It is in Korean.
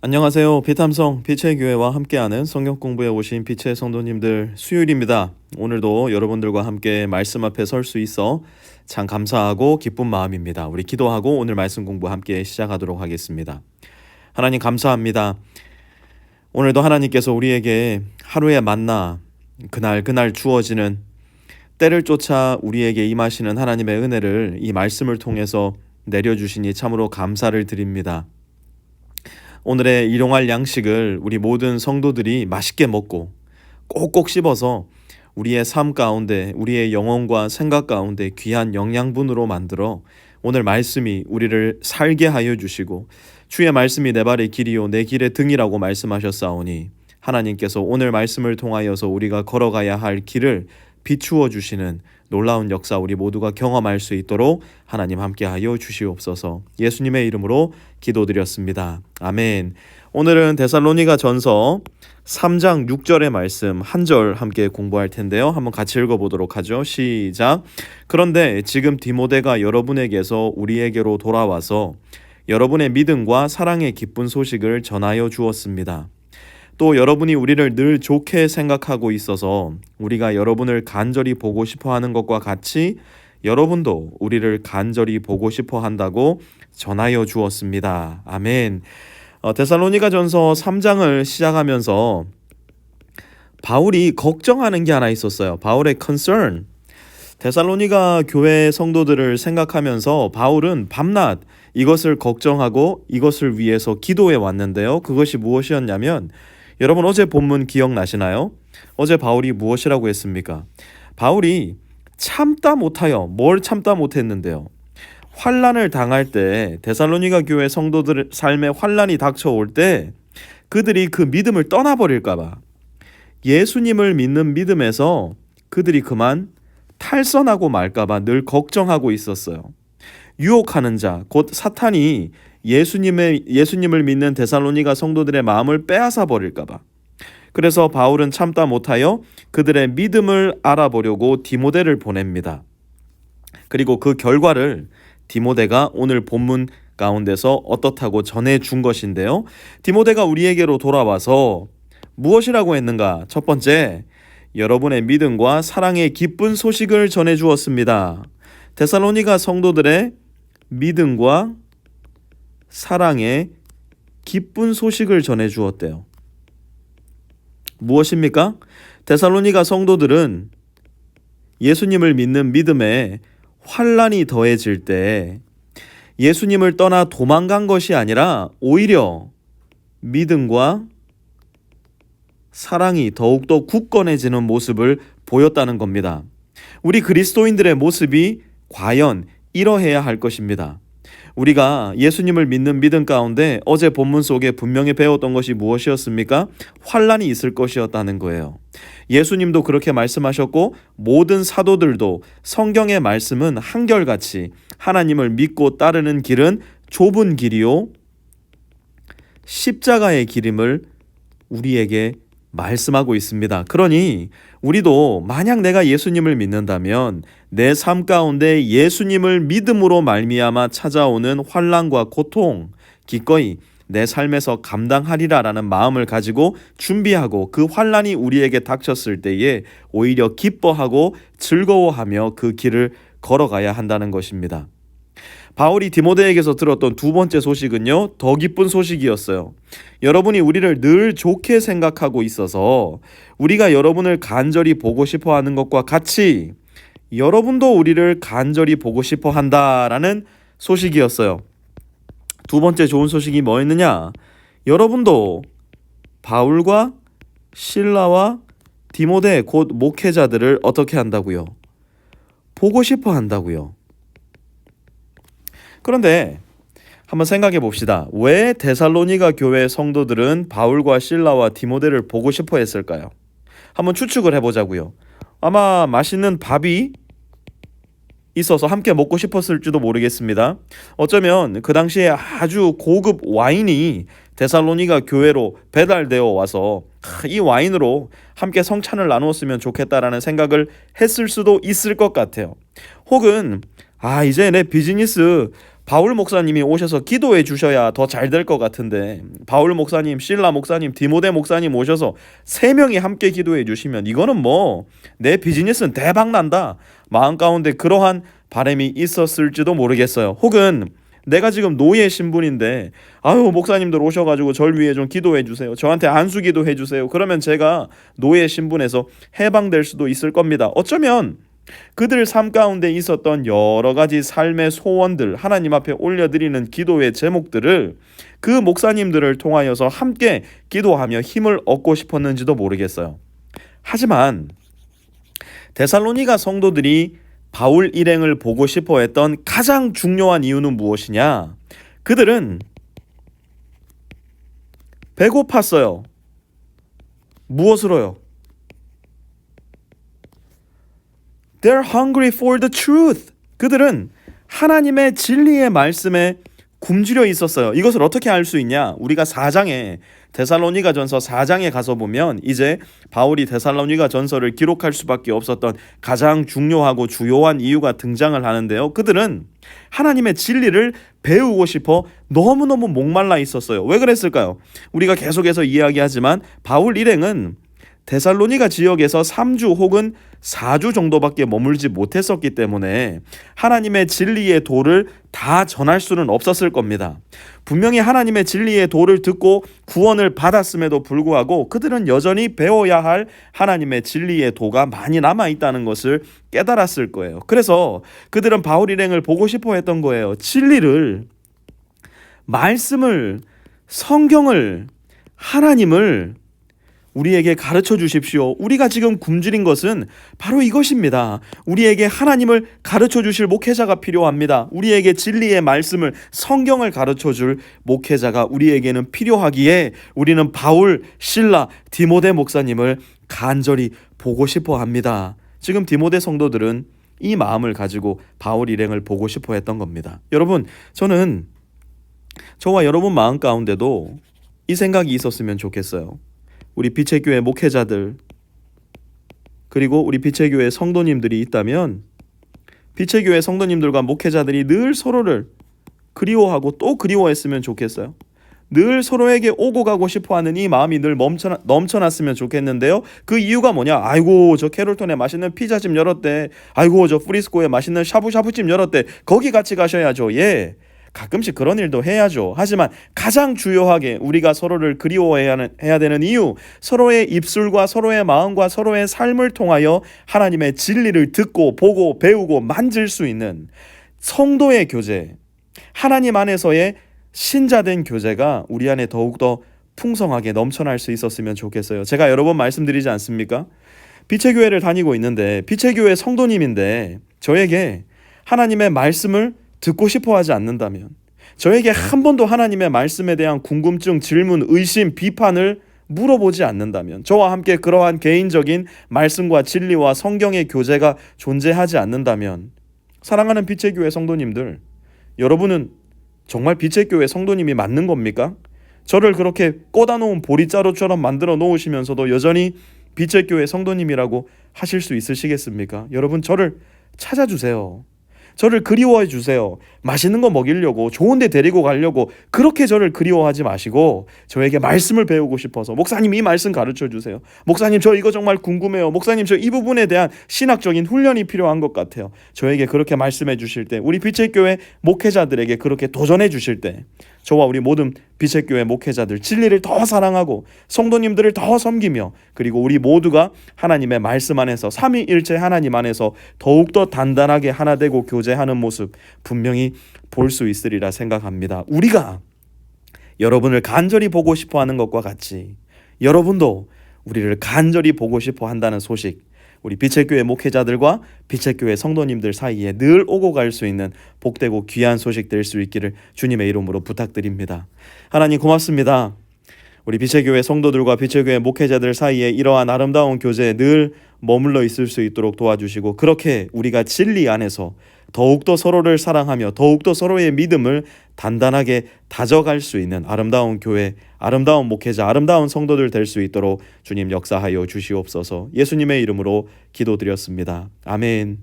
안녕하세요. 비탐성 빛의 교회와 함께하는 성경 공부에 오신 빛의 성도님들, 수요일입니다. 오늘도 여러분들과 함께 말씀 앞에 설 수 있어 참 감사하고 기쁜 마음입니다. 우리 기도하고 오늘 말씀 공부 함께 시작하도록 하겠습니다. 하나님 감사합니다. 오늘도 하나님께서 우리에게 하루의 만나, 그날 주어지는 때를 쫓아 우리에게 임하시는 하나님의 은혜를 이 말씀을 통해서 내려주시니 참으로 감사를 드립니다. 오늘의 일용할 양식을 우리 모든 성도들이 맛있게 먹고 꼭꼭 씹어서 우리의 삶 가운데, 우리의 영혼과 생각 가운데 귀한 영양분으로 만들어 오늘 말씀이 우리를 살게 하여 주시고, 주의 말씀이 내 발의 길이요 내 길의 등이라고 말씀하셨사오니 하나님께서 오늘 말씀을 통하여서 우리가 걸어가야 할 길을 비추어 주시는 놀라운 역사 우리 모두가 경험할 수 있도록 하나님 함께하여 주시옵소서. 예수님의 이름으로 기도드렸습니다. 아멘. 오늘은 데살로니가 전서 3장 6절의 말씀 한 절 함께 공부할 텐데요. 한번 같이 읽어보도록 하죠. 시작. 그런데 지금 디모데가 여러분에게서 우리에게로 돌아와서 여러분의 믿음과 사랑의 기쁜 소식을 전하여 주었습니다. 또 여러분이 우리를 늘 좋게 생각하고 있어서 우리가 여러분을 간절히 보고 싶어 하는 것과 같이 여러분도 우리를 간절히 보고 싶어 한다고 전하여 주었습니다. 아멘. 데살로니가 전서 3장을 시작하면서 바울이 걱정하는 게 하나 있었어요. 바울의 concern. 데살로니가 교회 성도들을 생각하면서 바울은 밤낮 이것을 걱정하고 이것을 위해서 기도해 왔는데요. 그것이 무엇이었냐면, 여러분 어제 본문 기억나시나요? 어제 바울이 무엇이라고 했습니까? 바울이 참다 못하여 뭘 참다 못했는데요. 환난을 당할 때, 데살로니가 교회 성도들 삶에 환난이 닥쳐올 때 그들이 그 믿음을 떠나버릴까 봐, 예수님을 믿는 믿음에서 그들이 그만 탈선하고 말까 봐 늘 걱정하고 있었어요. 유혹하는 자, 곧 사탄이 예수님을 믿는 데살로니가 성도들의 마음을 빼앗아 버릴까 봐. 그래서 바울은 참다 못하여 그들의 믿음을 알아보려고 디모데를 보냅니다. 그리고 그 결과를 디모데가 오늘 본문 가운데서 어떻다고 전해준 것인데요. 디모데가 우리에게로 돌아와서 무엇이라고 했는가? 첫 번째, 여러분의 믿음과 사랑의 기쁜 소식을 전해주었습니다. 데살로니가 성도들의 믿음과 사랑의 기쁜 소식을 전해주었대요. 무엇입니까? 데살로니가 성도들은 예수님을 믿는 믿음에 환난이 더해질 때 예수님을 떠나 도망간 것이 아니라 오히려 믿음과 사랑이 더욱더 굳건해지는 모습을 보였다는 겁니다. 우리 그리스도인들의 모습이 과연 이러해야 할 것입니다. 우리가 예수님을 믿는 믿음 가운데 어제 본문 속에 분명히 배웠던 것이 무엇이었습니까? 환난이 있을 것이었다는 거예요. 예수님도 그렇게 말씀하셨고 모든 사도들도 성경의 말씀은 한결같이 하나님을 믿고 따르는 길은 좁은 길이요 십자가의 길임을 우리에게 말씀하고 있습니다. 그러니 우리도 만약 내가 예수님을 믿는다면 내 삶 가운데 예수님을 믿음으로 말미암아 찾아오는 환난과 고통 기꺼이 내 삶에서 감당하리라라는 마음을 가지고 준비하고, 그 환난이 우리에게 닥쳤을 때에 오히려 기뻐하고 즐거워하며 그 길을 걸어가야 한다는 것입니다. 바울이 디모데에게서 들었던 두 번째 소식은요, 더 기쁜 소식이었어요. 여러분이 우리를 늘 좋게 생각하고 있어서 우리가 여러분을 간절히 보고 싶어 하는 것과 같이 여러분도 우리를 간절히 보고 싶어 한다라는 소식이었어요. 두 번째 좋은 소식이 뭐였느냐? 여러분도 바울과 실라와 디모데 곧 목회자들을 어떻게 한다고요? 보고 싶어 한다고요. 그런데 한번 생각해 봅시다. 왜 데살로니가 교회 성도들은 바울과 실라와 디모데를 보고 싶어 했을까요? 한번 추측을 해보자고요. 아마 맛있는 밥이 있어서 함께 먹고 싶었을지도 모르겠습니다. 어쩌면 그 당시에 아주 고급 와인이 데살로니가 교회로 배달되어 와서 이 와인으로 함께 성찬을 나누었으면 좋겠다라는 생각을 했을 수도 있을 것 같아요. 혹은 이제 내 비즈니스 바울 목사님이 오셔서 기도해 주셔야 더 잘 될 것 같은데 바울 목사님, 실라 목사님, 디모데 목사님 오셔서 3명이 함께 기도해 주시면 이거는 뭐 내 비즈니스는 대박 난다. 마음 가운데 그러한 바람이 있었을지도 모르겠어요. 혹은 내가 지금 노예 신분인데 아유 목사님들 오셔가지고 절 위해 좀 기도해 주세요. 저한테 안수 기도해 주세요. 그러면 제가 노예 신분에서 해방될 수도 있을 겁니다. 어쩌면 그들 삶 가운데 있었던 여러 가지 삶의 소원들, 하나님 앞에 올려드리는 기도의 제목들을 그 목사님들을 통하여서 함께 기도하며 힘을 얻고 싶었는지도 모르겠어요. 하지만 데살로니가 성도들이 바울 일행을 보고 싶어 했던 가장 중요한 이유는 무엇이냐? 그들은 배고팠어요. 무엇으로요? They're hungry for the truth. 그들은 하나님의 진리의 말씀에 굶주려 있었어요. 이것을 어떻게 알 수 있냐? 우리가 4장에 데살로니가 전서 4장에 가서 보면 이제 바울이 데살로니가 전서를 기록할 수밖에 없었던 가장 중요하고 주요한 이유가 등장을 하는데요. 그들은 하나님의 진리를 배우고 싶어 너무너무 목말라 있었어요. 왜 그랬을까요? 우리가 계속해서 이야기하지만 바울 일행은 데살로니가 지역에서 3주 혹은 4주 정도밖에 머물지 못했었기 때문에 하나님의 진리의 도를 다 전할 수는 없었을 겁니다. 분명히 하나님의 진리의 도를 듣고 구원을 받았음에도 불구하고 그들은 여전히 배워야 할 하나님의 진리의 도가 많이 남아있다는 것을 깨달았을 거예요. 그래서 그들은 바울 일행을 보고 싶어 했던 거예요. 진리를, 말씀을, 성경을, 하나님을 우리에게 가르쳐 주십시오. 우리가 지금 굶주린 것은 바로 이것입니다. 우리에게 하나님을 가르쳐 주실 목회자가 필요합니다. 우리에게 진리의 말씀을, 성경을 가르쳐 줄 목회자가 우리에게는 필요하기에 우리는 바울, 실라, 디모데 목사님을 간절히 보고 싶어 합니다. 지금 디모데 성도들은 이 마음을 가지고 바울 일행을 보고 싶어 했던 겁니다. 여러분, 저는 저와 여러분 마음 가운데도 이 생각이 있었으면 좋겠어요. 우리 빛의 교회 목회자들 그리고 우리 빛의 교회 성도님들이 있다면 빛의 교회 성도님들과 목회자들이 늘 서로를 그리워하고 또 그리워했으면 좋겠어요. 늘 서로에게 오고 가고 싶어하는 이 마음이 늘 넘쳐났으면 좋겠는데요. 그 이유가 뭐냐? 아이고 저 캐롤톤에 맛있는 피자집 열었대. 아이고 저 프리스코에 맛있는 샤브샤브집 열었대. 거기 같이 가셔야죠. 예. 가끔씩 그런 일도 해야죠. 하지만 가장 주요하게 우리가 서로를 그리워해야 되는 이유, 서로의 입술과 서로의 마음과 서로의 삶을 통하여 하나님의 진리를 듣고 보고 배우고 만질 수 있는 성도의 교제, 하나님 안에서의 신자된 교제가 우리 안에 더욱더 풍성하게 넘쳐날 수 있었으면 좋겠어요. 제가 여러 번 말씀드리지 않습니까? 빛의 교회를 다니고 있는데 빛의 교회 성도님인데 저에게 하나님의 말씀을 듣고 싶어 하지 않는다면, 저에게 한 번도 하나님의 말씀에 대한 궁금증, 질문, 의심, 비판을 물어보지 않는다면, 저와 함께 그러한 개인적인 말씀과 진리와 성경의 교제가 존재하지 않는다면, 사랑하는 빛의 교회 성도님들, 여러분은 정말 빛의 교회 성도님이 맞는 겁니까? 저를 그렇게 꽂아놓은 보리자루처럼 만들어 놓으시면서도 여전히 빛의 교회 성도님이라고 하실 수 있으시겠습니까? 여러분, 저를 찾아주세요. 저를 그리워해 주세요. 맛있는 거 먹이려고, 좋은 데 데리고 가려고 그렇게 저를 그리워하지 마시고 저에게 말씀을 배우고 싶어서 목사님 이 말씀 가르쳐 주세요. 목사님 저 이거 정말 궁금해요. 목사님 저 이 부분에 대한 신학적인 훈련이 필요한 것 같아요. 저에게 그렇게 말씀해 주실 때, 우리 빛의 교회 목회자들에게 그렇게 도전해 주실 때, 저와 우리 모든 빛의 교회 목회자들 진리를 더 사랑하고 성도님들을 더 섬기며, 그리고 우리 모두가 하나님의 말씀 안에서 삼위일체 하나님 안에서 더욱더 단단하게 하나 되고 교제하는 모습 분명히 볼 수 있으리라 생각합니다. 우리가 여러분을 간절히 보고 싶어하는 것과 같이 여러분도 우리를 간절히 보고 싶어 한다는 소식, 우리 빛의 교회 목회자들과 빛의 교회 성도님들 사이에 늘 오고 갈 수 있는 복되고 귀한 소식 될 수 있기를 주님의 이름으로 부탁드립니다. 하나님 고맙습니다. 우리 빛의 교회 성도들과 빛의 교회 목회자들 사이에 이러한 아름다운 교제에 늘 머물러 있을 수 있도록 도와주시고, 그렇게 우리가 진리 안에서 더욱더 서로를 사랑하며 더욱더 서로의 믿음을 단단하게 다져갈 수 있는 아름다운 교회, 아름다운 목회자, 아름다운 성도들 될 수 있도록 주님 역사하여 주시옵소서. 예수님의 이름으로 기도드렸습니다. 아멘.